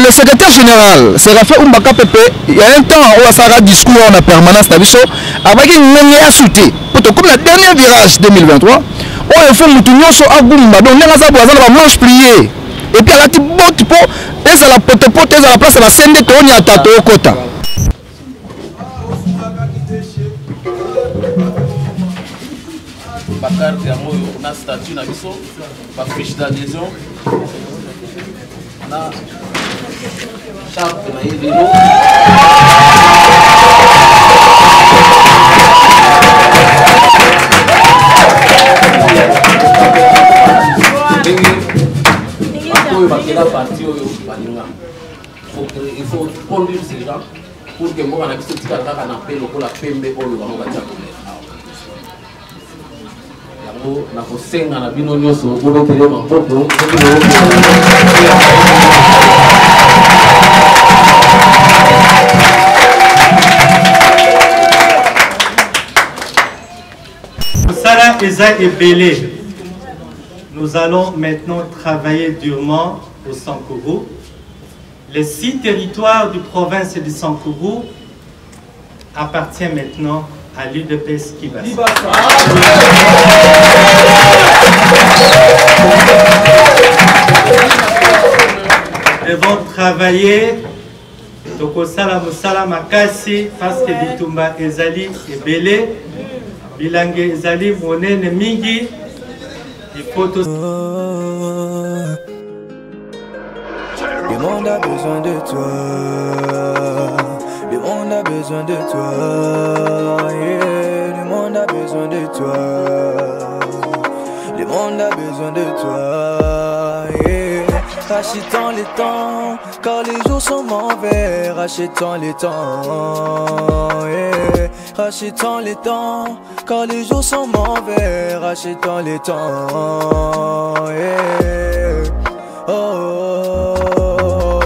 Le secrétaire général, Séraphin Oumbaka Pepe, il y a un temps où il y a un discours en permanence, avec une manière soutée. Comme le dernier virage 2023, il faut que nous soyons à Goumba, donc nous avons manche pliée. Et puis, il y a des bottes pour la pote, la place, la scène de Tony à Tato Kota. Bakar Diamoyo, na statut na biso, ba fiche d'adhésion, na charte na yélo. Il faut conduire ces gens pour que moi, je puisse appeler la PMB pour le moment. Na kosenga na bino nyoso bobetele mapoko. Sala Eza et Belé. Nous allons maintenant travailler durement au Sankourou. Les 6 territoires du province de Sankourou appartiennent maintenant à l'UDPS Kibasa. Nous devons travailler Tokosala Musala Makasi parce que Bitumba Ezali et Belé, Bilangue Ezali Monene Mingi, il faut tous. Le monde a besoin de toi. Le monde a besoin de toi. Yeah. Le monde a besoin de toi. Le monde a besoin de toi. Yeah. Rachetons les temps, car les jours sont mauvais. Rachetons les temps. Yeah. Rachetons les temps, car les jours sont mauvais. Rachetons les temps. Yeah. Oh, oh,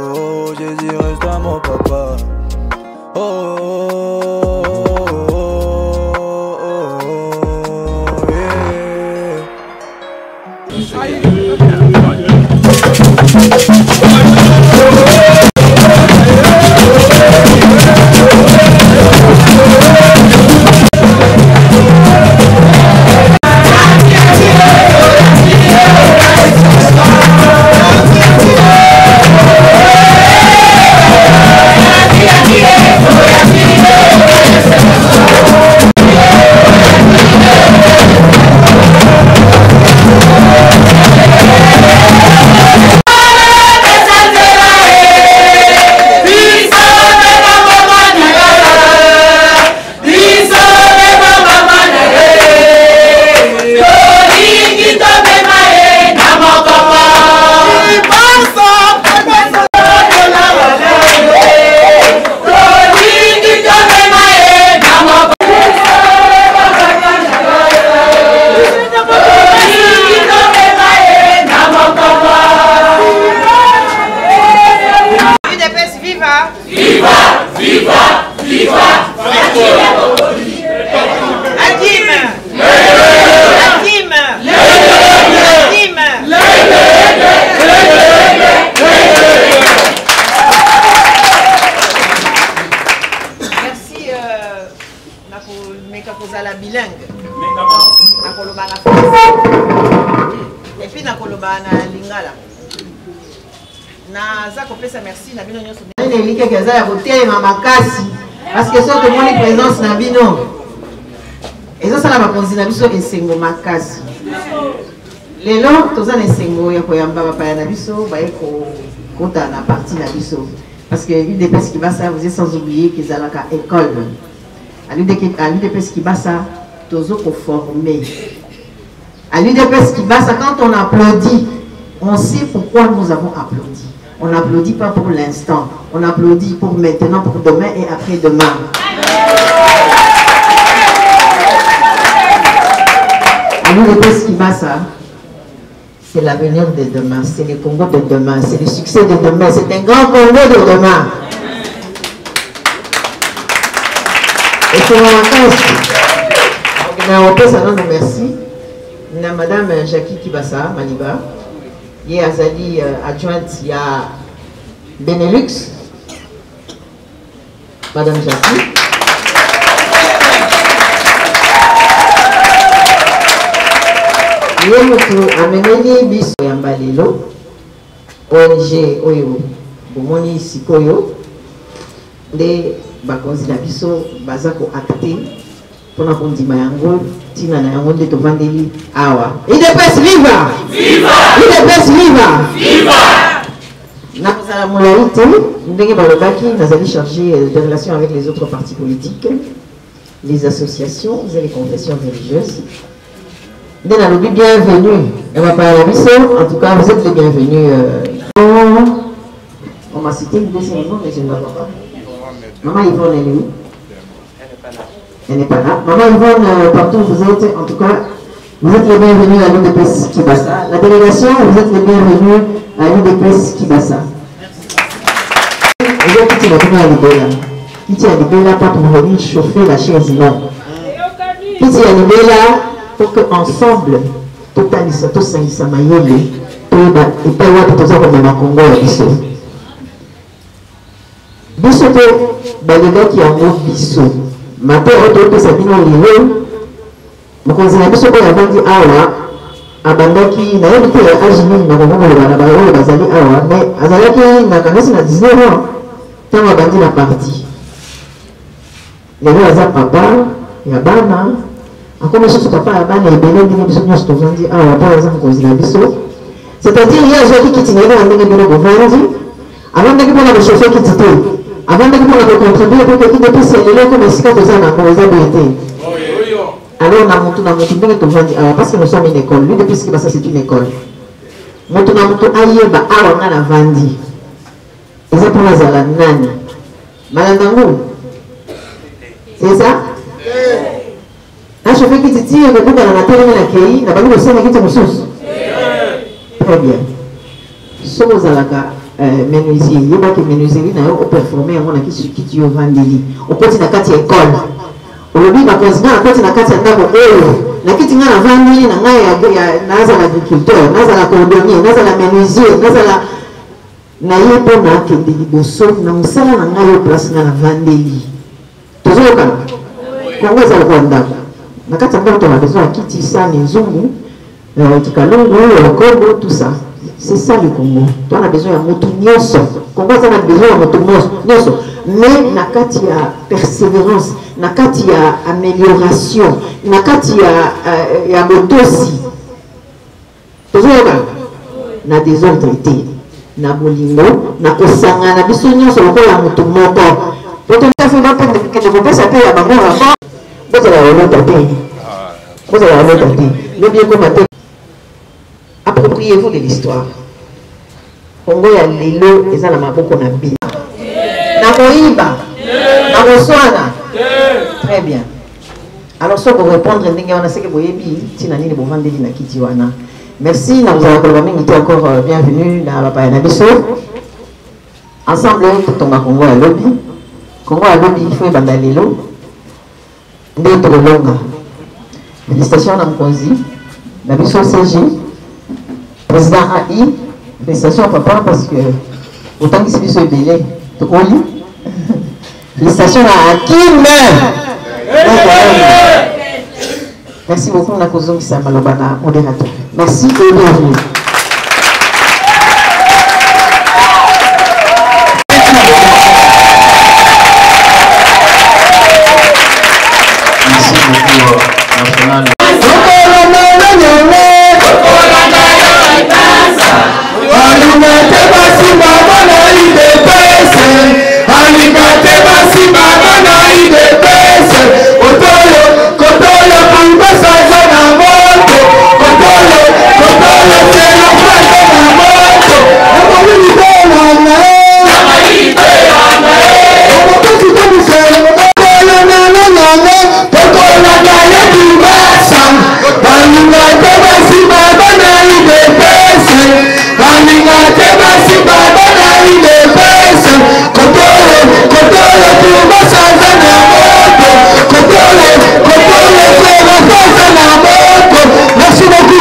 oh, Jésus reste à mon papa. Oh, oh, oh, oh, yeah. Parce que ça demande une présence na bino. Et ça la bakonzi na biso esengo makasi. Lelo toza na esengo ya koyamba papa ya na biso ba eko kota na partie na biso. Parce que l'UDPS Kibasa, vous êtes sans oublier qu'ils ont la école. À l'UDPS Kibasa, tozo ko former. À l'UDPS Kibasa, quand on applaudit, on sait pourquoi nous avons applaudi. On n'applaudit pas pour l'instant, on applaudit pour maintenant, pour demain et après-demain. À l'UDPS Kibasa, c'est l'avenir de demain, c'est le Congo de demain, c'est le succès de demain, c'est un grand Congo de demain. Et c'est mon vacances. Mais on peut s'en merci. Madame Jackie Kibasa, Maniba. ye azali adjointe ya Benelux, Madame Jassi. Ye mutu amemeli biso ya mbalelo ONG oyo bomoni sikoyo nde bakonzi na biso baza ko acte mpona kondima yango ntina na yango nde tovandeli awa. UDPS viva! Viva! UDPS viva! Viva! Nakozala molai te ndenge balobaki nazali chargé de relations avec les autres partis politiques, les associations et les confessions religieuses. Nde nalobi bienvenue na bapaya na biso. En tout cas, vous êtes les bienvenus. On m'a cité le deuxième nom, mais je ne la vois pas. Maman Yvonne, elle est où? Elle n'est pas là. Maman Yvonne, partout où vous êtes, en tout cas, vous êtes les bienvenus à l'UDPS Kibasa. La délégation, vous êtes les bienvenus à l'UDPS Kibasa. Vous êtes qui à Libéla. Qui à Libéla, pas pour venir chauffer la chaise, non. Qui à Libéla, pour qu'ensemble, totalisa, tout ça, ça m'a yolé. Et pas voir tout ça comme un Congo à Bissau. Bissau, les gars qui ont Bissau. Matin, on ça vient au niveau. Mais quand on a Bissau, on a dit Awa, Abandaki, n'a pas été à Agini, n'a pas été à Bazali Awa, mais Azalaki n'a pas été à 19 ans. Tant on a bandi la partie. Les gens, ils ont papa, il y a Bana. Encore, je suis papa, il y a Bana, et Bénin, il y a des gens qui ont dit Awa, par exemple, quand on a Bissau. C'est-à-dire, il y a des gens qui tiennent à Vendredi, avant de pouvoir le chauffeur qui dit, avant de pouvoir le contribuer pour que l'UDPS c'est le comme si quand on a été. Alors, on a monté dans notre monde, parce que nous sommes une école. L'UDPS qui c'est une école. Monté dans notre aïe, on a la Vandi. Et ça pour la Nani. Malandangou. C'est ça? Un chauffeur qui dit, il y a la télé, il y a le Sénégal qui est ressource. Très bien. Sommes à la menuisier. Il y a des menuiseries qui ont performé à mon acquis qui ont vendu. On continue à faire école. Aujourd'hui, ma présidente a continué à faire école. La qui a vendu, n'a l'agriculteur, n'a la cordonnier, n'a la menuisier, n'a pas pour n'a que des bossos, n'a pas place n'a la vendu. Toujours le cas. Congo est à Rwanda. La carte on a besoin de quitter ça, les zungu. Tikalongo, le Congo, tout ça. C'est ça le Congo. Tu as besoin de motonioso. Congo, ça a besoin de motonioso. Mais nakati ya persévérance, nakati ya amélioration, nakati ya motosi. Toujours na désordre été, na bolingo, na kosanga, na bisonyo sur le col à motomoko. Quand on a fait un peu de développer, ça paye à ma mère avant. Vous allez avoir l'autre côté. Vous allez avoir l'autre côté. Le bien combattu. Appropriez-vous de l'histoire. Congo ya lelo eza na maboko na bino. Na koiba. Na koswana. Très bien. Alors ça pour répondre ndenge wana seke boyebi tina nini bovandeli na kiti wana. Merci na vous avez mingi encore bienvenue na papa na biso. Ensemble totonga Congo ya lobi. Congo ya lobi il faut banda lelo. Nde to longa. Félicitations na mkonzi. Na biso CG. Président AI, félicitations papa parce que autant que c'est bien belé, tu connais. Félicitations à Hakim. Merci beaucoup, Nakozo Malobana, modérateur. Merci et bienvenue.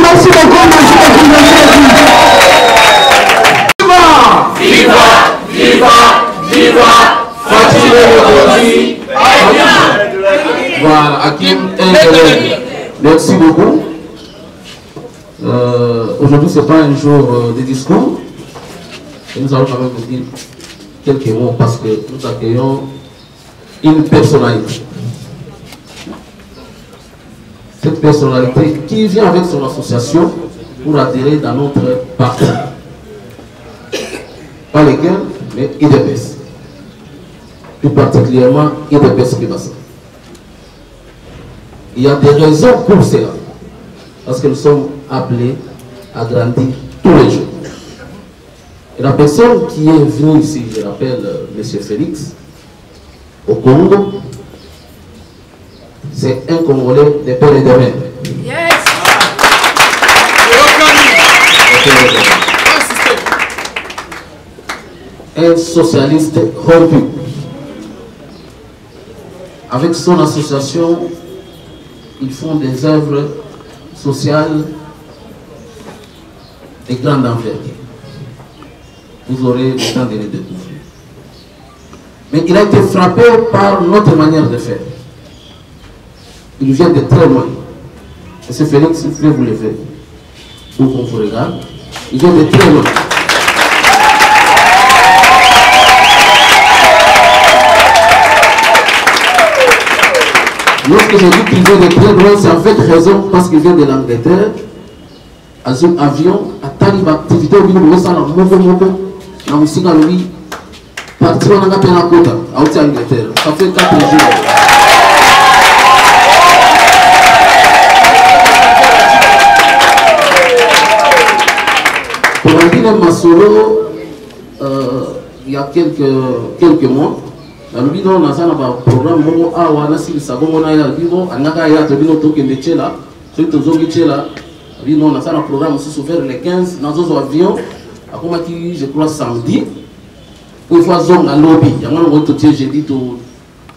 Merci beaucoup, national. Voilà, Hakim merci beaucoup. Aujourd'hui, ce n'est pas un jour de discours. Et nous allons quand même vous dire quelques mots parce que nous accueillons une personnalité. Cette personnalité qui vient avec son association pour adhérer dans notre parti. Pas lesquels, mais IDPS. Plus particulièrement IDPS Kibasa. Il y a des raisons pour cela. Parce que nous sommes appelés à grandir tous les jours. Et la personne qui est venue ici, je l'appelle M. Félix, au Congo, c'est un Congolais de père et de mère. Yes. Un socialiste rompu. Avec son association, ils font des œuvres sociales de grande envergure. Vous aurez le temps de les découvrir. Mais il a été frappé par notre manière de faire. Il vient de très loin. M. Félix, s'il vous plaît, vous levez pour qu'on vous regarde. Il vient de très loin. Lorsque je dis qu'il vient de très loin, c'est en fait raison parce qu'il vient de l'Angleterre. Dans un avion, à Talib, activité au milieu de l'Ouest, dans le Singa, lui, parti en Angleterre, à Angleterre. Ça fait 4 jours. Pour Andine Masolo, il y a quelques mois, dans le bidon, on a un programme, on a un programme aussi ouvert les 15 dans un avion, je crois samedi, pour une fois zone à lobby. Il y a un autre j'ai dit tout.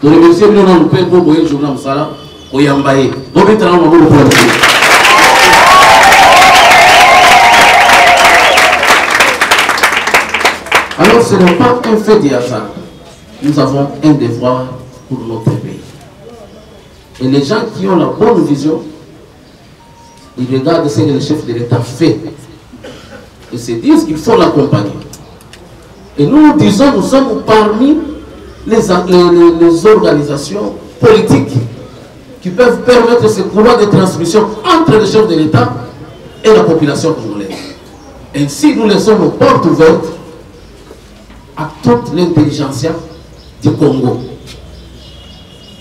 De remercier le nom de Père pour le journal Moussala, au Yambaye. Donc, il y a un peu de alors, ce n'est pas un fait de hasard. Nous avons un devoir pour notre pays. Et les gens qui ont la bonne vision, ils regardent ce que le chef de l'État fait. Et se disent qu'il faut l'accompagner. Et nous disons, nous sommes parmi les organisations politiques qui peuvent permettre ce couloir de transmission entre le chef de l'État et la population congolaise. Ainsi, nous laissons nos portes ouvertes à toute l'intelligentsia du Congo.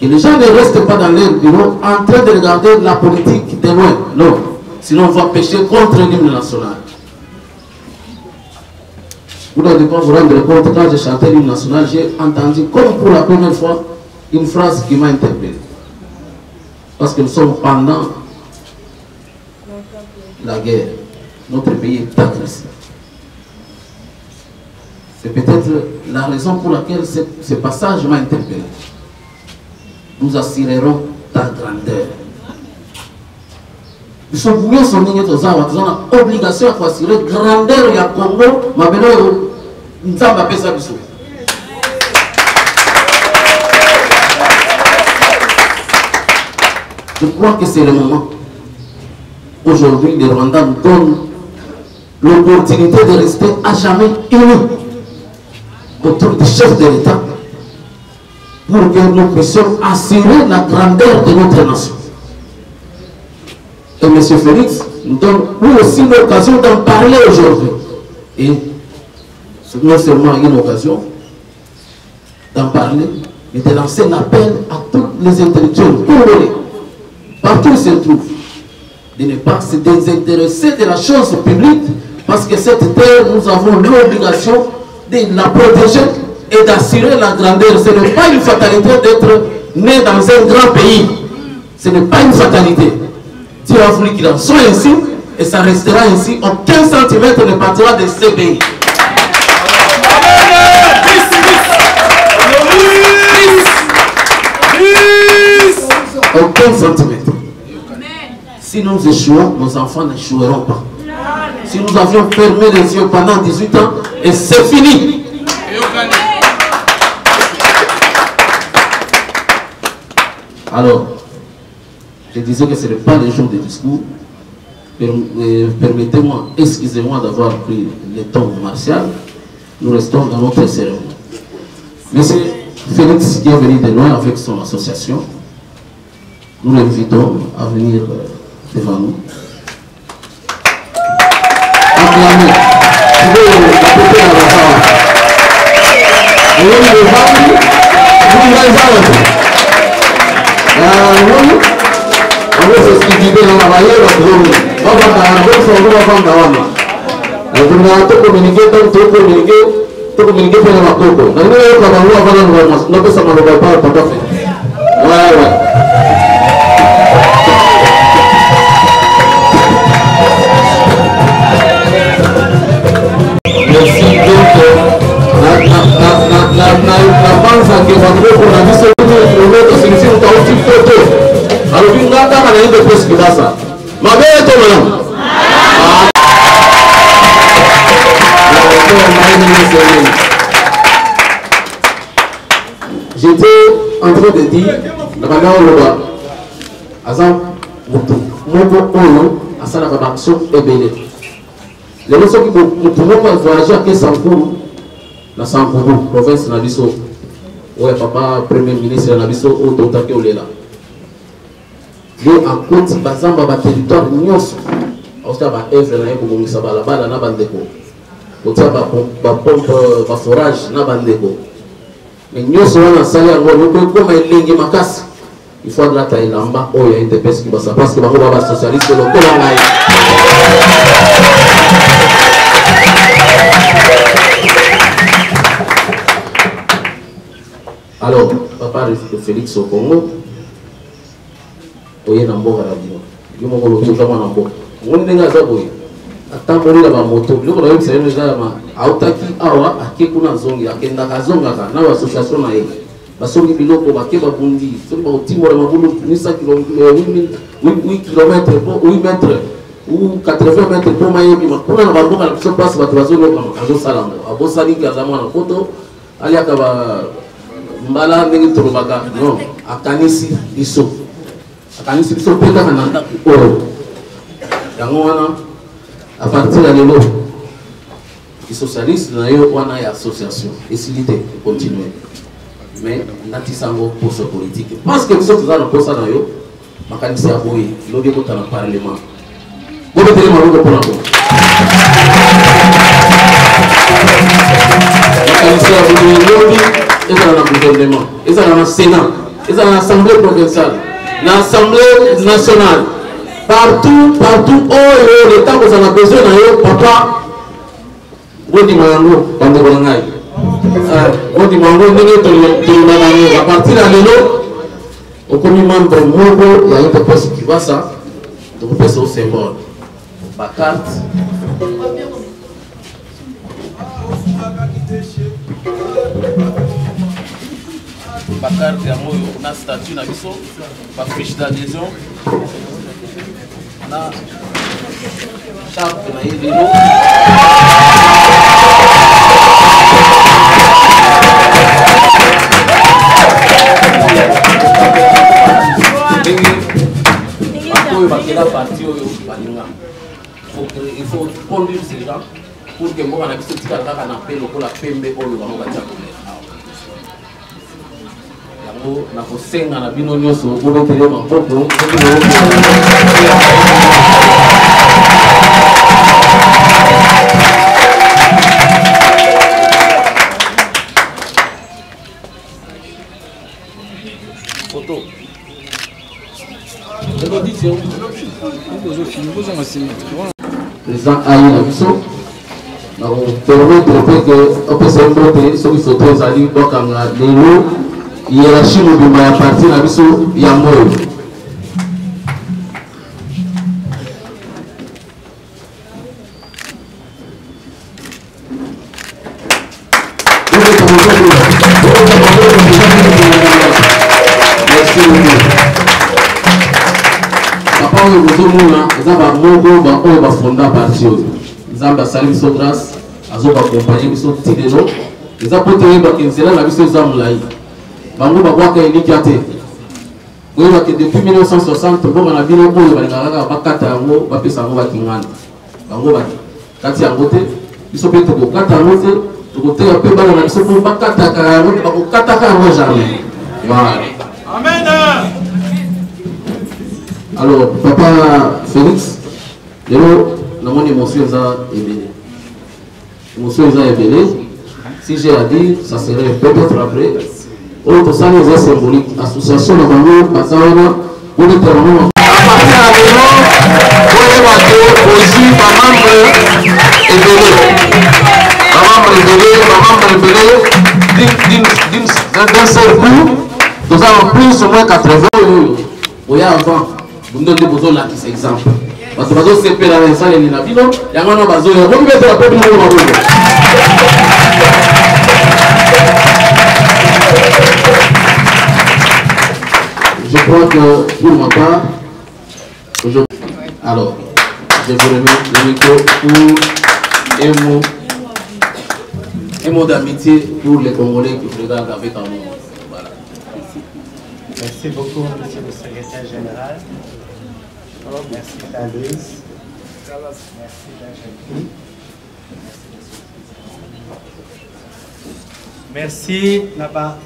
Et les gens ne restent pas dans leur bureau en train de regarder la politique de loin. Non. Sinon, on va pécher contre l'hymne national. Vous devez pas vous rendre compte, quand j'ai chanté l'hymne national, j'ai entendu, comme pour la première fois, une phrase qui m'a interpellé. Parce que nous sommes pendant la guerre. Notre pays est agressif. C'est peut-être la raison pour laquelle ce passage m'a interpellé. Nous assurerons ta grandeur. Nous sommes mieux son ligne aux arbres, nous avons l'obligation d'assurer la grandeur du Congo, mais nous avons appelé ça. Je crois que c'est le moment. Aujourd'hui, les Rwandais nous donnent l'opportunité de rester à jamais unis autour du chef de l'État pour que nous puissions assurer la grandeur de notre nation. Et M. Félix nous donne nous aussi l'occasion d'en parler aujourd'hui. Et c'est non seulement une occasion d'en parler, mais de lancer un appel à tous les intellectuels congolais, partout où ils se trouvent, de ne pas se désintéresser de la chose publique, parce que cette terre, nous avons l'obligation de la protéger et d'assurer la grandeur. Ce n'est pas une fatalité d'être né dans un grand pays. Ce n'est pas une fatalité. Dieu a voulu qu'il en soit ainsi, et ça restera ainsi. Aucun centimètre ne partira de ce pays. Aucun centimètre. Si nous échouons, nos enfants n'échoueront pas. Si nous avions fermé les yeux pendant 18 ans, Et c'est fini. Alors, je disais que ce n'est pas le jour de discours. Permettez-moi, excusez-moi d'avoir pris le temps martial. Nous restons dans notre cérémonie. Monsieur Félix qui est venu de loin avec son association, nous l'invitons à venir devant nous. Acclamez. J'étais en train de dire, la manière où on va, Azam, la action est belle. Les gens qui vont voyager à Sankourou, la Sankourou, province de Nabiso, ouais, papa, premier ministre de Nabiso, ou d'autres qui sont là. Mais en côté, Bazamba, le territoire, nous avons œuvre comme ça, la balle, na bandeko. Côté, pompe, forage, na bandeko. Mais nous sommes en salle, comme un ligne macasse. Il faut de la taille là-bas, oh, il y a une dépêche qui va ça, parce que nous avons un socialiste, le colonel. Alors, papa Félix au Congo, il y a un bon carabino. Il y a un bon carabino. On est dans la boue. Attends, on est dans la moto. Le problème, c'est que nous avons autaki awa akekuna zongi akenda kazonga na association na ye. Basongi biloko bakeba bundi. Soki ba timora mabulu ni 5 km, 8 km pour 8 mètres ou 80 mètres pour mayebi. Kuna na bandoka na biso passe bato bazolo kazo salango. Abosali kazama na photo ali akaba mbala ndenge tolobaka non akanisi biso. Akanisi biso peka na ndako oro. Yango wana à partir de l'élo, les socialistes n'ont pas d'association. Et s'il était continuer. Mais on a dit ça pour ce politique. Parce que nous sommes dans le poste à Nayo, ma candidature à Boye, il y a dans le Parlement. Vous mettez les mains pour la boue. Ma candidature à Boye, il y a dans le gouvernement, il y a dans le Sénat, il y a dans l'Assemblée provinciale, l'Assemblée nationale. Partout, oh, le temps que vous en avez besoin, papa, vous dites mango, quand vous en avez. Vous dites mango, à partir de l'élo, au premier membre Mogo, il y a une personne qui va ça, donc vous faites au symbole. Ma carte. Ma carte, il y a une statue, ma fiche d'adhésion. Na charte na yedelo akoyo bakela parti oyo balinga il faut conduire ces gens pour que mboka na biso tikala kaka na pe lokola pembe oyo bango batia koleka yango na kosenga na bino nyonso bobetele maboko photo président ayi na biso na kopermettre que opesa mbote soki photo ezali bokanga lelo hiérarchie mobimba ya parti na biso ya moyo papa oyo bozomona eza bamoko baoyo bafonda parti oyo nzambe asali biso grâce azo accompagner biso ti lelo eza po toyebaka nzela na biso eza molai bango bakwaka eliki ate koyebaka depuis 1960 mboka na bino oyo balingaka kaka bakata yango bapesa yango bakingana bango bakati yango te biso mpe tokokata yango te tokoteya mpe bana na biso mpo bakataka yango te bakokataka yango jamais. Voilà. Amen. Alors papa Félix lelo namoni émotion eza ebele. Émotion eza ebele. Si j'ai à dire, ça serait peut-être après. Autre ça nous est symbolique. Association de Bango, Bazawana, ou de Terranon. À partir à l'élan, vous avez marqué aussi ma membre ebele. Ma membre ebele, d'un seul coup, nous avons plus ou moins 80 euros. Vous voyez avant, vous me donnez besoin là qui c'est exemple. Parce que bazo sepe la nsa les na bino yango na bazo ya romi mettre la peuple de Bango. Je crois que pour ma part, alors je vous remets le micro pour un mot d'amitié pour les Congolais qui vous regardent avec amour. Voilà. Merci beaucoup, monsieur le secrétaire général. Merci Talis. Merci d'Angélique. Merci Naba.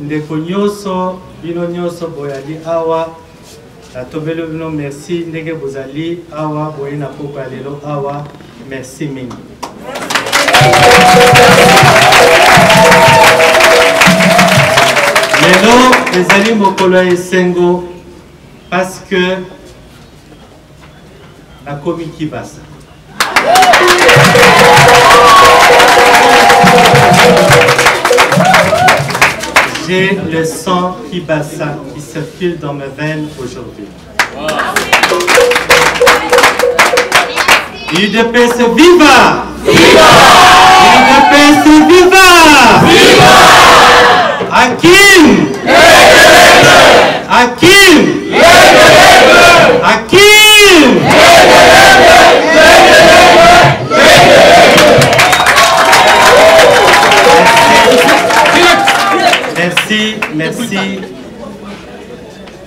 Ndeko nyonso bino nyonso boyali awa na tobelo bino merci ndenge bozali awa boye na poko ya lelo awa merci mingi. Lelo ezali mokolo ya esengo parce que nakomi Kibasa. J'ai le sang Kibasa qui circule dans mes veines aujourd'hui. UDPS viva! Viva! UDPS viva! Viva! Hakim! Hakim! Hakim! Merci, merci.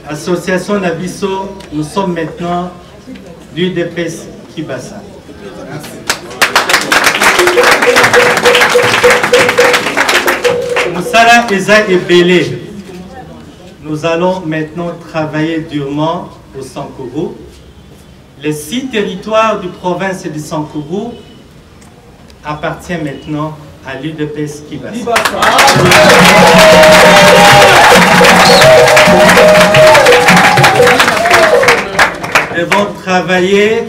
Association Nabiso, nous sommes maintenant l'UDPS Kibasa. Moussala Eza Ebele. Nous allons maintenant travailler durement au Sankourou. Les 6 territoires du province de Sankourou appartiennent maintenant à l'UDPS Kibasa. Nous devons travailler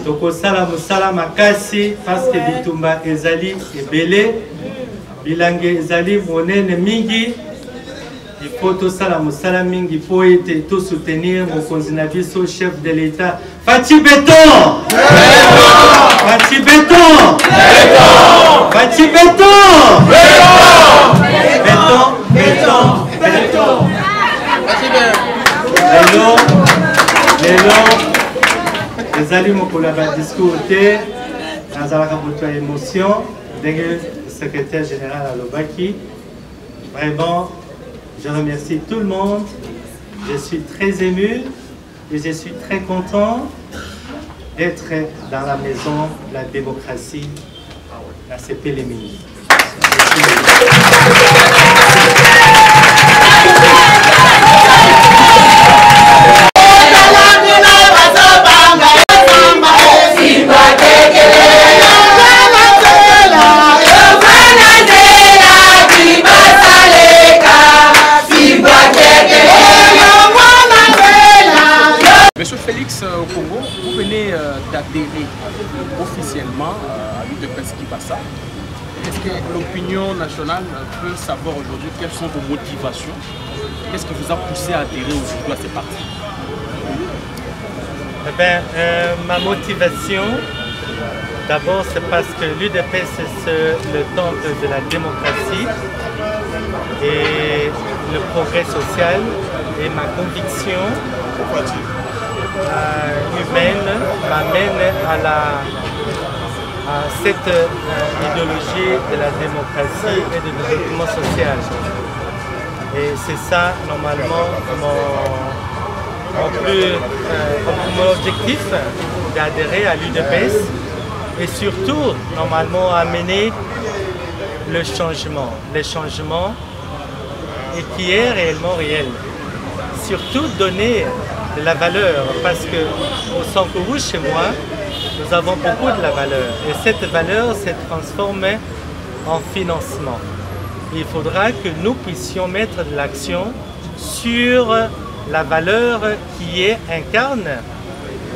Tokosala Moussala Makasi parce que Bitumba Ezali Ebele, Bilange Ezali Monene Mingi. Il faut tout ça, la Moussala Mingi, pour tout soutenir mon Konzinabiso, chef de l'État. Fati Béton! Fati Béton! Fati Béton! Béton! Béton! Béton! Les alliés m'ont collaboré discours, dans la émotion, le secrétaire général Alobaki. Vraiment, je remercie tout le monde. Je suis très ému et je suis très content d'être dans la maison de la démocratie à CP-Lémini. Monsieur Félix, au Congo, vous venez d'adhérer officiellement à l'UDPS Kibasa. Est-ce que l'opinion nationale peut savoir aujourd'hui quelles sont vos motivations? Qu'est-ce qui vous a poussé à adhérer aujourd'hui à ces partis? Eh bien, ma motivation, d'abord, c'est parce que l'UDPS, c'est le temple de la démocratie et le progrès social, et ma conviction humaine m'amène à cette idéologie de la démocratie et du développement social. Et c'est ça, normalement, mon objectif d'adhérer à l'UDPS et surtout, normalement, amener le changement et qui est réellement réel. Surtout donner de la valeur, parce qu'au Sankourou, chez moi, nous avons beaucoup de la valeur. Et cette valeur s'est transformée en financement. Il faudra que nous puissions mettre de l'action sur la valeur qui incarne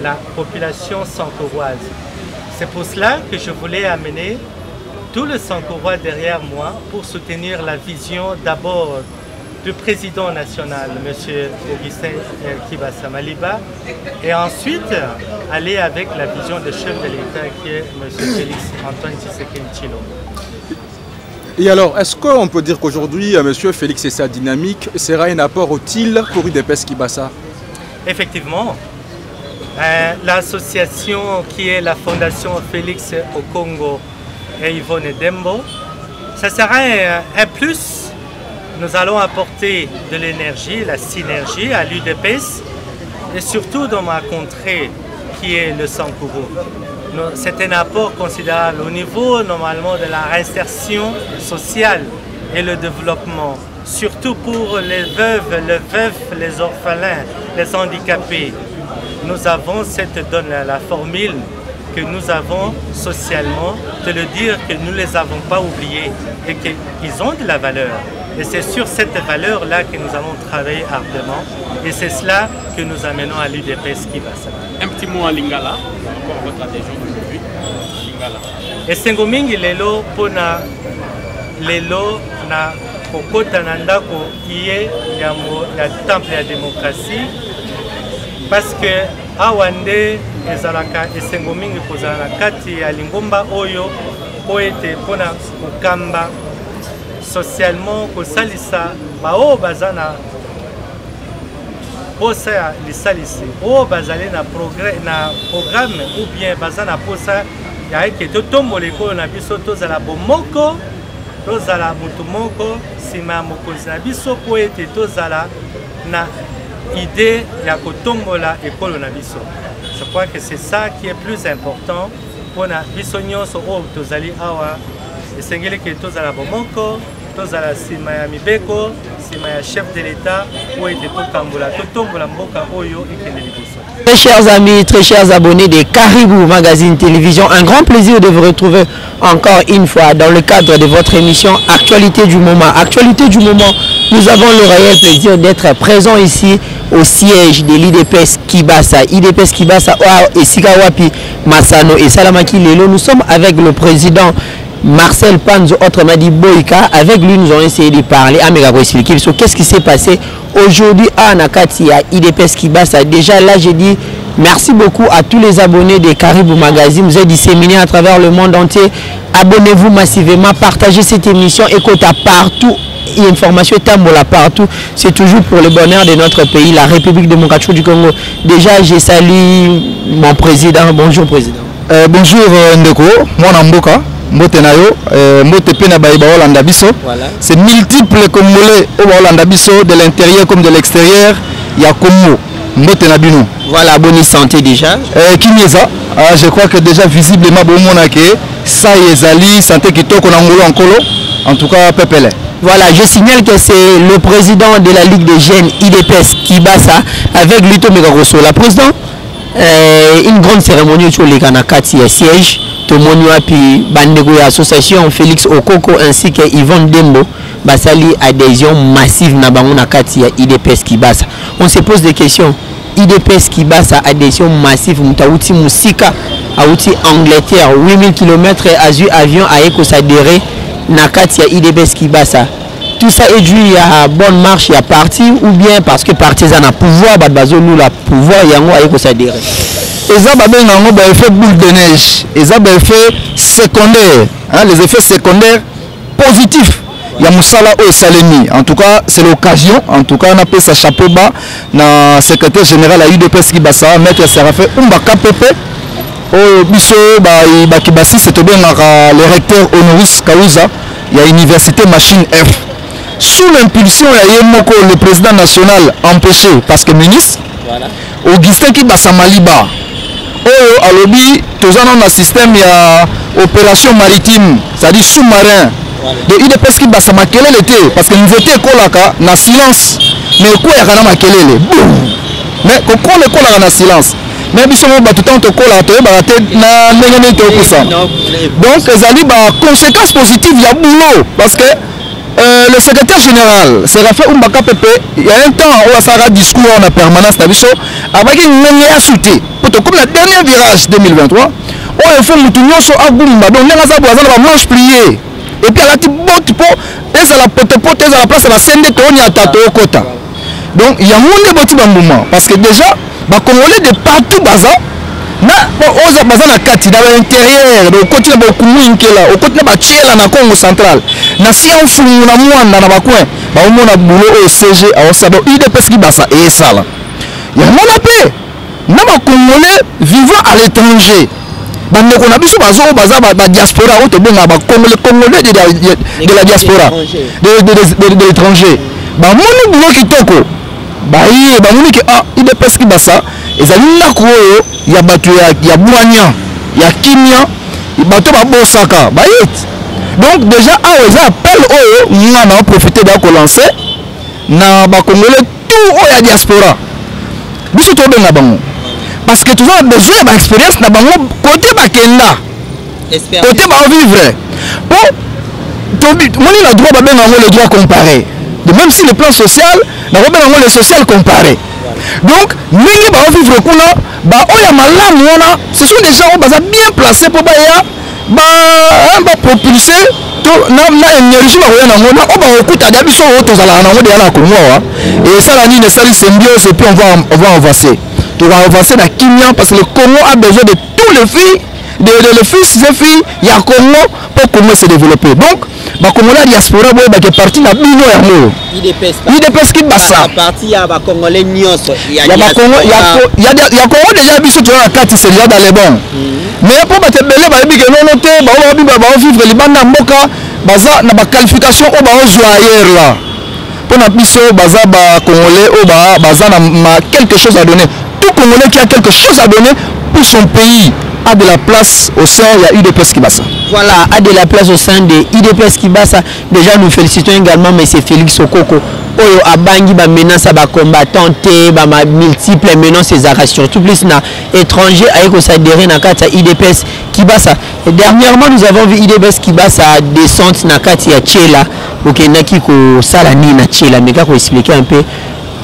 la population sankouroise. C'est pour cela que je voulais amener tout le Sankourois derrière moi pour soutenir la vision d'abord du président national, M. Augustin Kibasa Maliba, et ensuite aller avec la vision du chef de l'État qui est M. Félix Antoine Tshisekedi Tshilombo. Et alors, est-ce qu'on peut dire qu'aujourd'hui, M. Félix et sa dynamique sera un apport utile pour UDPS Kibasa? Effectivement. L'association qui est la Fondation Félix au Congo et Yvonne Dembo, ça sera un plus. Nous allons apporter de l'énergie, la synergie à l'UDPS et surtout dans ma contrée qui est le Sankourou. C'est un apport considérable au niveau normalement de la réinsertion sociale et le développement, surtout pour les veuves, les veufs, les orphelins, les handicapés. Nous avons cette donne, la formule que nous avons socialement, de le dire que nous ne les avons pas oubliés et qu'ils ont de la valeur. Et c'est sur cette valeur-là que nous allons travailler ardemment. Et c'est cela que nous amenons à l'UDPS Kibasa. Un petit mot à Lingala, par rapport à votre adhésion aujourd'hui. Lingala. Et Sengomingi lelo pona lelo na kokota na ndako iye ya temple ya démocratie. Parce que awande ezalaka esengo mingi kozala na kati ya lingomba oyo po ete pona kokamba socialement kosalisa bao baza na posa ya lisalisi oyo bazali na programme ou bien baza na posa ya eke totombola ekolo na biso tozala bomoko tozala mutu moko nsima ya mokonzi na biso po ete tozala na idée ya kotombola ekolo na biso. Je crois que c'est ça qui est plus important pour na biso nyonso oyo tozali awa esengeli ke tozala bomoko tozala nsima ya mibeko nsima ya chef de l'État po ete tokambola totombola mboka oyo ekende liboso. Très chers amis, très chers abonnés de Caribou Magazine Télévision, un grand plaisir de vous retrouver encore une fois dans le cadre de votre émission Actualité du moment. Actualité du moment, nous avons le réel plaisir d'être présents ici au siège de l'IDPS Kibasa. IDPS Kibasa et Sikawapi Masano et Salamaki Lelo. Nous sommes avec le président Marcel Panzo, autrement dit Boïka. Avec lui, nous allons essayer de parler à Megabo expliquer qu'est-ce qui s'est passé aujourd'hui à Nakati, à IDPS Kibasa. Déjà là, j'ai dit merci beaucoup à tous les abonnés de Caribou Magazine. Vous êtes disséminés à travers le monde entier. Abonnez-vous massivement, partagez cette émission, écoutez partout. Information tambola partout, c'est toujours pour le bonheur de notre pays, la République démocratique du Congo. Déjà, je salue mon président. Bonjour président. Bonjour Ndeko, moi Namboka, Mbotenayo, Mbotepena Baïba Olanda Biso. C'est multiples Congolais au Olanda Biso, de l'intérieur comme de l'extérieur. Il y a Congo, Mbotenabino. Voilà, bonne santé déjà. Kinyeza, je crois que déjà visiblement, bon monake, ça y est, Zali, santé qui toque en Angolo, en tout cas, Pepele. Voilà, je signale que c'est le président de la Ligue des jeunes IDPS Kibasa avec Luto Megaroso. La présidente, une grande cérémonie sur les Kanakati siège, Tomonio puis Bandego association Félix Okoko ainsi que Yvonne Dembo, Basali adhésion massive na bango nakati ya IDPS Kibasa. On se pose des questions. IDPS Kibasa adhésion massive mutauti musika, auti Angleterre 8000 km azu avion aeko s'adhérer Nakati ya IDPS Kibasa. Tout ça est dû à bonne marche, il y a parti ou bien parce que partisan a pouvoir, bazo nous la pouvoir yango ayeko s'adhérer. Et ça va bien un effet boule de neige, et ça va effet secondaire, hein, les effets secondaires positifs. Il y a Moussala au Salemi. En tout cas, c'est l'occasion. En tout cas, on a fait sa chapeau bas dans le secrétaire général à UDPS Kibasa, maître Serafé Umbaka Pepe. biso bakibasi c'est bien le recteur honoris causa il y a université machine F sous l'impulsion il le président national empêché parce que ministre voilà. Augustin Kibasa Maliba alobi tozana na système ya opération maritime c'est-à-dire sous-marin voilà. De IDPS Kibasa makelele te parce que nzete kolaka na silence mais quoi ya kana makelele mais kokole kolaka na silence mais biso mo batu tant kola to ba te na ndenge to kusa donc ezali ba conséquences positives ya boulot parce que le secrétaire général Séraphin Oumbaka Pepe il y a un temps où ça a discours en permanence na biso avec une manière soutée pour comme la dernière virage 2023 on il faut mutunyo so agumba donc nenga za boza ba manche pliée et puis la tibote po eza la potepote eza la place la sende to ni atato kota donc il y a monde boti ba moment parce que déjà ba congolais de partout baza na oza baza na kati na l'intérieur do côté na bokumu inkela au côté na ba chiela na Congo central na sia mfumu na mwanda na bakwe ba omona boulot au CG a osado IDPS Kibasa et ça là il y a mon appel na ba congolais vivant à l'étranger bandeko na biso bazo baza ba diaspora o to benga ba congolais de la diaspora de l'étranger ba moni boulot kitoko baye bamoni ke IDPS Kibasa ezali ndako oyo ya bato ya bwanya ya kimia bato babosaka bayit donc déjà awa eza appel oyo nga na profiter da ko lancer na bakongolais tout oyo ya diaspora biso tobenga bango parce que toujours besoin ba expérience na bango côté bakenda côté ba vivre po moni na droit babenga ngo le droit comparé de même si le plan social na babenga ngo le social comparé donc mingi ba vivre kuna ba oya malamu wana ce sont des gens qui sont bien placés pour baya ba propulser to na énergie ba oya na ngona o ba okuta da biso o tozala na ngode yana kongoa et ça la ni sali symbiose et puis on va avancer tu vas avancer na Kimia parce que le Congo a besoin de tous les filles les fils et filles ya Congo pour comment se développer donc ba Congolais diaspora boy ba ke parti na bino ya mo IDPS Kibasa parti ya ba Congolais nyonso ya ba Congo ya Congo déjà biso tu na kati c'est déjà dans les bons mais pour ba te belé ba bi ke non te ba vivre libanda mboka baza na ba qualification o ba ozwa ailleurs là pour na biso baza ba Congolais o baza na quelque chose à donner tout Congolais qui a quelque chose à donner pour son pays a de la place au sein de IDPS Kibasa. Voilà, a de la place au sein de IDPS Kibasa. Déjà, nous félicitons également M. Félix Okoko. Oyo abangi ba menace ba combattant te ba multiples menaces ces arrêts surtout plus na étranger avec s'adhérer na kati IDPS Kibasa. Et dernièrement nous avons vu IDPS Kibasa descente na kati ya Tchela OK naki ko sala ni na Tchela mais kako expliquer un peu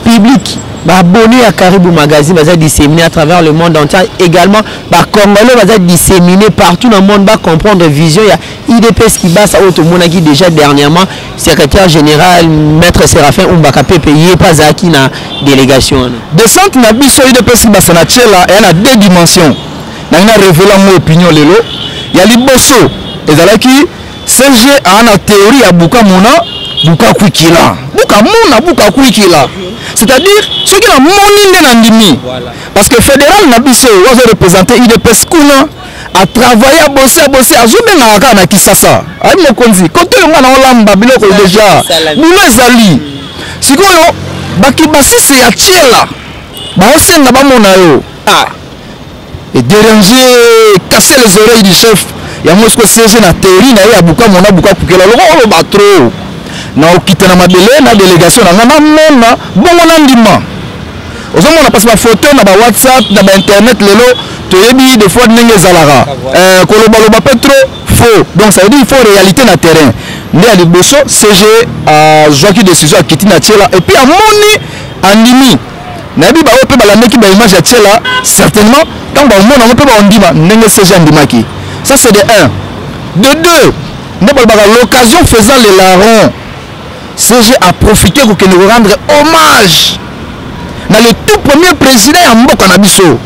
public ba abonné à Caribou Magazine va disséminer à travers le monde entier également ba congolais va disséminer partout dans le monde va comprendre vision ya IDPS Kibasa auto monaki déjà dernièrement secrétaire général maître Séraphin Oumbaka Pepe yé pas aki na délégation descente na biso IDPS Kibasa na Tchela et na deux dimensions na révéler mon opinion lelo ya liboso ezalaki CG ana théorie ya buka mona buka kwikila buka mona buka kwikila c'est-à-dire ceux qui ont moni ndimi parce que fédéral na biso va représenter IDPS kuna a travailler à bosser à zobenga ka na Kisasa ay mokonzi côté ngana olamba biloko déjà bino ezali sikoyo bakibasi se ya Tchela ba osenga ba mona yo et déranger casser les oreilles du chef ya Moscou CG na théorie na ya buka mona buka kukela lo ba trop na okita na mabele na délégation na ngana mona bongo na ndima ozomona passe ba photo na ba WhatsApp na ba internet lelo toyebi des fois ndenge zalara koloba petro faux donc ça veut dire il faut réalité na terrain ndi ali boso CG a joaki décision a kiti na Tchela et puis amoni andimi na bi ba ope ba la meki ba image ya Tchela certainement tant ba mona ope ba ondima ndenge CG andimaki ça c'est de 1 de 2 l'occasion faisant les larrons CG a profité pour nous rendre hommage dans le tout premier président ya mboka na biso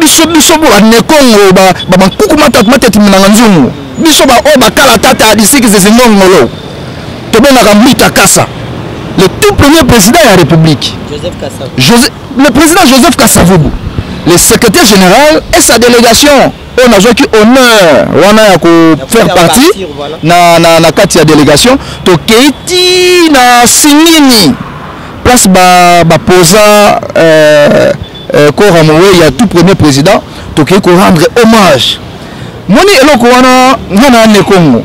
biso ba nekongo ba kukumata matete minanga nzungu biso ba o ba kala tata disiki zezingongolo to bena Rambita Kassa le tout premier président de la République le président Joseph Kassavubu le secrétaire général et sa délégation. On a joué honneur, on a faire partie na kati ya délégation. Tokeiti na sinini place ba posa Koramowe, il y a tout premier président. Tokeiti ko rendre hommage. Moni eloko wana na ne Congo.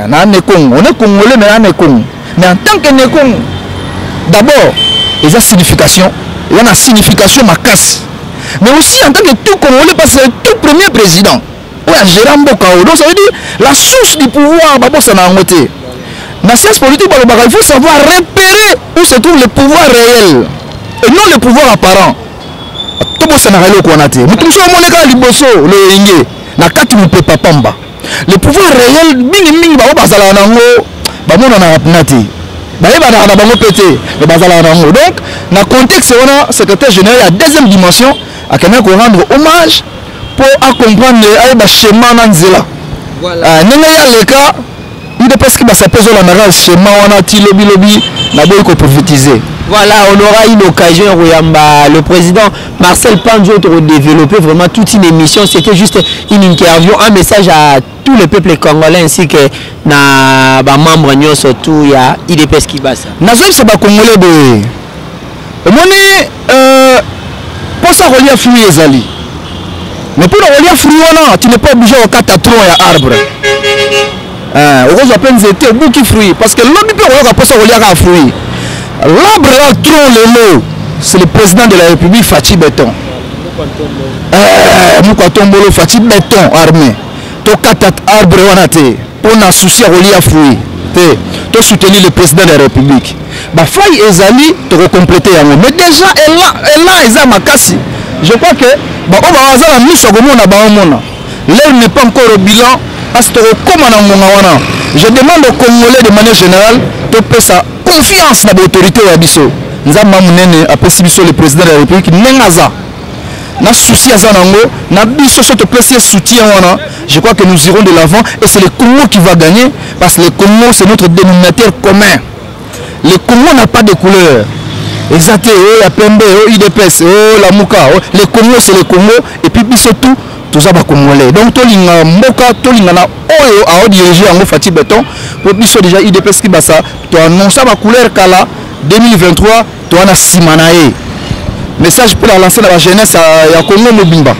Na ne Congo, on est congolais mais na ne Congo. Mais en tant que ne Congo, d'abord, il y a signification, il y a une signification makasi. Mais aussi en tant que tout Congolais, parce que c'est le tout premier président. Oui, Gérard Mbokao. Donc ça veut dire la source du pouvoir, c'est dans la moitié. Dans la science politique, il faut savoir repérer où se trouve le pouvoir réel et non le pouvoir apparent. Tout le monde le pouvoir réel, donc, dans le contexte, on a secrétaire général à deuxième dimension, à quelqu'un qu'on rendre hommage pour comprendre le schéma Nanzela. Voilà. Le cas, il est parce qu'il va s'appeler le schéma, on a dit lobby, la boy qu'on prophétiser. Voilà, on aura eu l'occasion, le président Marcel Pandjo de développer vraiment toute une émission. C'était juste une interview, un message à tout le peuple congolais ainsi que na membres surtout il y a IDPS qui basa. Nazom c'est pas congolais de. Moni pour ça relier à fruits ezali. Mais pour relier à fruits tu n'es pas obligé au 4 tronc et arbre. On va peine zété beaucoup de fruits parce que l'homme peut relier pour ça relier à fruits. L'arbre là tronc le lot, c'est le président de la République Fatih Béton. Moukatombolo Fatih Béton armé. To 4 arbres wanate pour na souci relier à fruits. To soutenir le président de la République. Bah faille ezali to compléter yango. Mais déjà elle là eza makasi. Je crois que bah on va azala miso komona ba omona. L'heure n'est pas encore au bilan parce que comme on a je demande aux Congolais de manière générale de faire sa confiance dans l'autorité de Abisso. Nous avons le président de la République Nengaza. Na souci à Zanango, na biso soto placer soutien wana. Je crois que nous irons de l'avant et c'est le Congo qui va gagner parce que le Congo c'est notre dénominateur commun. Le Congo n'a pas de couleur. Exacté, la PMB, IDPS, la Mouka, le Congo c'est le Congo et puis biso tout ça va congolais. Donc tolinga mboka tolinga na oyo a diriger en Fatih Béton pour biso déjà IDPS qui basa to annoncer ma couleur kala 2023 to ana simanae. Message pour lancer la jeunesse à Congo Mobimba.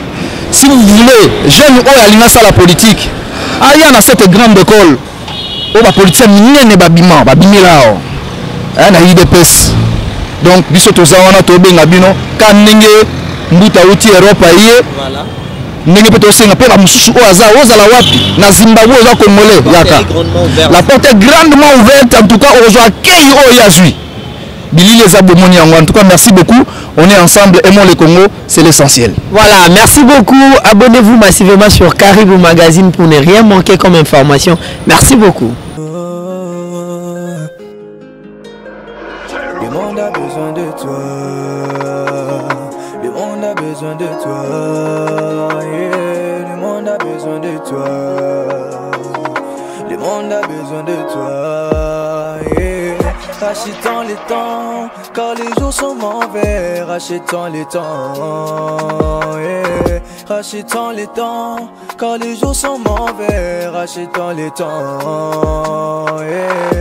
Si vous voulez, jeunes à la politique, il y a cette grande école où la politique n'est pas bimé là. Il y a IDPS. Donc, biso tozawana tobenga bino kanenge mbuta uti Europe aye. Voilà. Ndenge peut aussi ngapé la mususu oza la wapi na Zimbabwe oza congolais yaka. La porte est grandement ouverte en tout cas aujourd'hui accueil o yazui. En tout cas, merci beaucoup. On est ensemble, aimons le Congo, c'est l'essentiel. Voilà, merci beaucoup. Abonnez-vous massivement sur Caribou Magazine pour ne rien manquer comme information. Merci beaucoup. Le monde a besoin de toi. Le monde a besoin de toi. Yeah. Le monde a besoin de toi. Le monde a besoin de toi. Yeah. Rachetons les temps, car les jours sont mauvais. Rachetons les temps, yeah. Rachetons les temps, car les jours sont mauvais. Rachetons les temps, yeah.